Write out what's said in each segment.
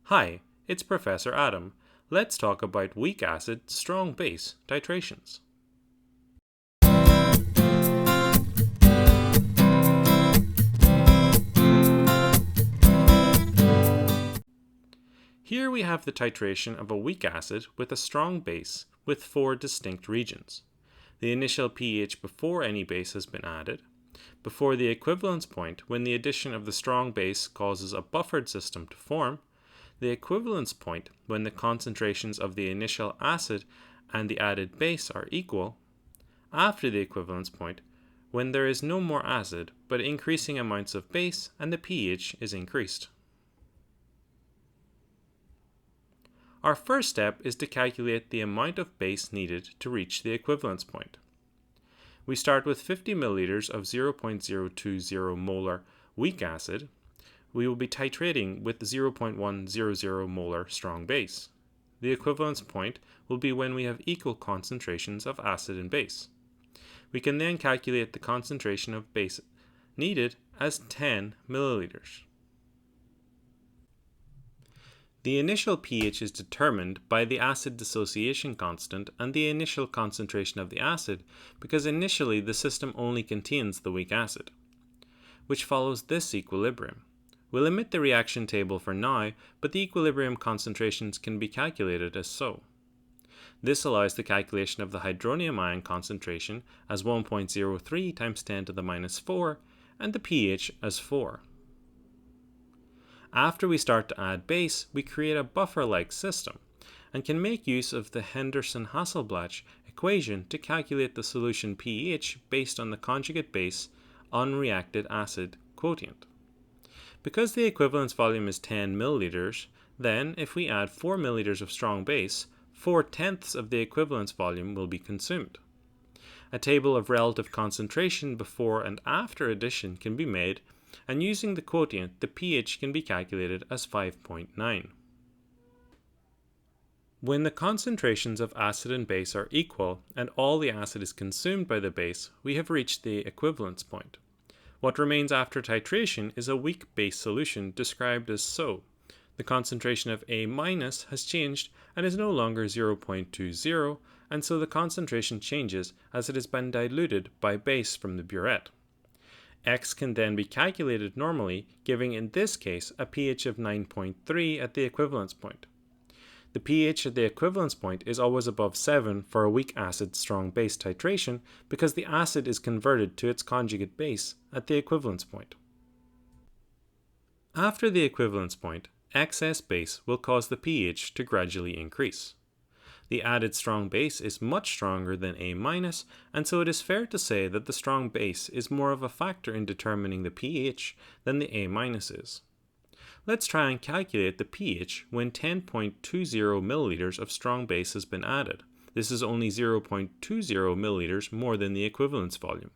Hi, it's Professor Adam. Let's talk about weak acid, strong base titrations. Here we have the titration of a weak acid with a strong base with 4 distinct regions. The initial pH before any base has been added, before the equivalence point when the addition of the strong base causes a buffered system to form, the equivalence point when the concentrations of the initial acid and the added base are equal, after the equivalence point when there is no more acid but increasing amounts of base and the pH is increased. Our first step is to calculate the amount of base needed to reach the equivalence point. We start with 50 milliliters of 0.020 molar weak acid. We will be titrating with 0.100 molar strong base. The equivalence point will be when we have equal concentrations of acid and base. We can then calculate the concentration of base needed as 10 milliliters. The initial pH is determined by the acid dissociation constant and the initial concentration of the acid because initially the system only contains the weak acid, which follows this equilibrium. We'll omit the reaction table for now, but the equilibrium concentrations can be calculated as so. This allows the calculation of the hydronium ion concentration as 1.03 times 10 to the minus 4 and the pH as 4. After we start to add base, we create a buffer-like system and can make use of the Henderson-Hasselbalch equation to calculate the solution pH based on the conjugate base unreacted acid quotient. Because the equivalence volume is 10 milliliters, then if we add 4 milliliters of strong base, 4/10 of the equivalence volume will be consumed. A table of relative concentration before and after addition can be made, and using the quotient, the pH can be calculated as 5.9. When the concentrations of acid and base are equal and all the acid is consumed by the base, we have reached the equivalence point. What remains after titration is a weak base solution described as so. The concentration of A- has changed and is no longer 0.20, and so the concentration changes as it has been diluted by base from the burette. X can then be calculated normally, giving in this case a pH of 9.3 at the equivalence point. The pH at the equivalence point is always above 7 for a weak acid strong base titration because the acid is converted to its conjugate base at the equivalence point. After the equivalence point, excess base will cause the pH to gradually increase. The added strong base is much stronger than A-, and so it is fair to say that the strong base is more of a factor in determining the pH than the A- is. Let's try and calculate the pH when 10.20 milliliters of strong base has been added. This is only 0.20 milliliters more than the equivalence volume.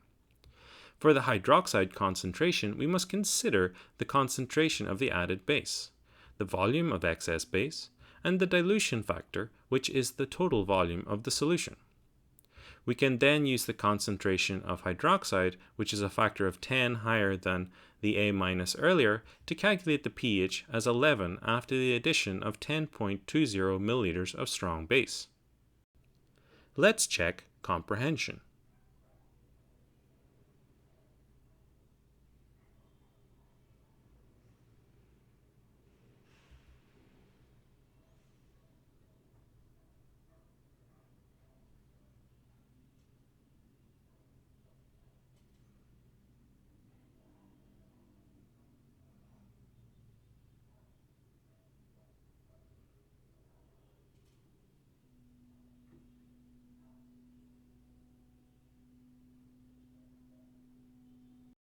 For the hydroxide concentration, we must consider the concentration of the added base, the volume of excess base, and the dilution factor, which is the total volume of the solution. We can then use the concentration of hydroxide, which is a factor of 10 higher than the A- earlier, to calculate the pH as 11 after the addition of 10.20 milliliters of strong base. Let's check comprehension.